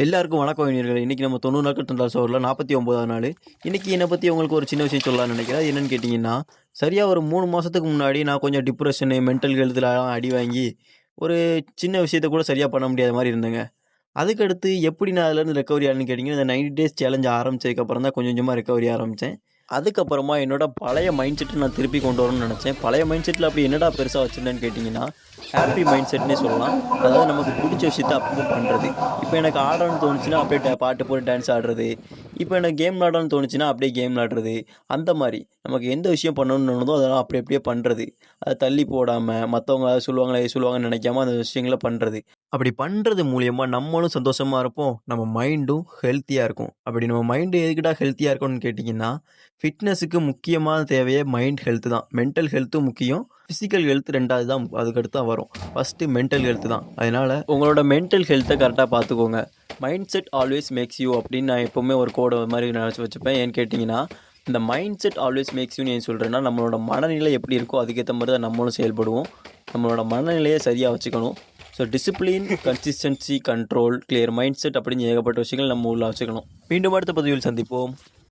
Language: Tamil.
எல்லாருக்கும் வணக்கம் இளைஞர்களே. இன்றைக்கி நம்ம 90 நாட்கள் தண்டால் சோரில் 49ஆவது நாள். இன்றைக்கி என்னை பற்றி உங்களுக்கு ஒரு சின்ன விஷயம் சொல்லலாம்னு நினைக்கிறேன். அது என்னென்னு கேட்டிங்கன்னா, சரியாக ஒரு 3 மாதத்துக்கு முன்னாடி நான் கொஞ்சம் டிப்ரெஷனு, மென்டல் ஹெல்த்துலலாம் அடி வாங்கி, ஒரு சின்ன விஷயத்த கூட சரியாக பண்ண முடியாத மாதிரி இருந்தேங்க. அதுக்கடுத்து எப்படி நான் அதுலேருந்து ரெக்கவரி ஆனேன்னு கேட்டிங்கன்னா, இந்த 90 டேஸ் சேலஞ்ச் ஆரம்பிச்சதுக்கப்புறம் தான் கொஞ்சம் கொஞ்சமாக ரெக்கவரி ஆரம்பித்தேன். அதுக்கப்புறமா என்னோட பழைய மைண்ட் செட்டை நான் திருப்பி கொண்டு வரணும்னு நினச்சேன். பழைய மைண்ட் செட்டில் அப்படி என்னடா பெருசாக வச்சுருந்தேன்னு கேட்டிங்கன்னா, ஹாப்பி மைண்ட் செட்னே சொல்லலாம். அதாவது நமக்கு பிடிச்ச விஷயத்த அப்பப்போ பண்ணுறது. இப்போ எனக்கு ஆடணும்னு தோணுச்சுன்னா அப்படியே பாட்டு போட்டு டான்ஸ் ஆடுறது. இப்போ எனக்கு கேம் விளாடணும்னு தோணுச்சுன்னா அப்படியே கேம் விளாடுறது. அந்த மாதிரி நமக்கு எந்த விஷயம் பண்ணணும்னு தோணுதோ அதெல்லாம் அப்படி அப்படியே பண்ணுறது. அதை தள்ளி போடாமல் மற்றவங்க அதை சொல்லுவாங்களே இது சொல்லுவாங்கன்னு நினைக்காம அந்த விஷயங்களை பண்ணுறது. அப்படி பண்ணுறது மூலியமாக நம்மளும் சந்தோஷமாக இருப்போம். நம்ம மைண்டும் ஹெல்த்தியாக இருக்கும். அப்படி நம்ம மைண்டு எதுக்கிட்டா ஹெல்த்தியாக இருக்கணும்னு கேட்டிங்கன்னா, ஃபிட்னஸுக்கு முக்கியமான தேவையே மைண்ட் ஹெல்த்து தான். மென்டல் ஹெல்த்தும் முக்கியம். ஃபிசிக்கல் ஹெல்த் 2வது தான், அதுக்கடுத்து தான் வரும். ஃபஸ்ட்டு மென்டல் ஹெல்த் தான். அதனால் உங்களோட மென்டல் ஹெல்த்தை கரெக்டாக பார்த்துக்கோங்க. Mind set always makes you அப்படின்னு நான் எப்போவுமே ஒரு கோடை மாதிரி நினச்சி வச்சுப்பேன். ஏன்னு கேட்டிங்கன்னா, இந்த மைண்ட் செட் ஆல்வேஸ் மேக்ஸ் யூன்னு ஏன் சொல்கிறேன்னா, நம்மளோட மனநிலை எப்படி இருக்கோ அதுக்கேற்ற மாதிரி தான் நம்மளும் செயல்படுவோம். நம்மளோட மனநிலையை சரியாக வச்சுக்கணும். So discipline, consistency, control, clear mind set அப்படின்னு ஏகப்பட்ட விஷயங்கள் நம்ம உள்ள வச்சுக்கணும். மீண்டும் அடுத்த பதிவில் சந்திப்போம்.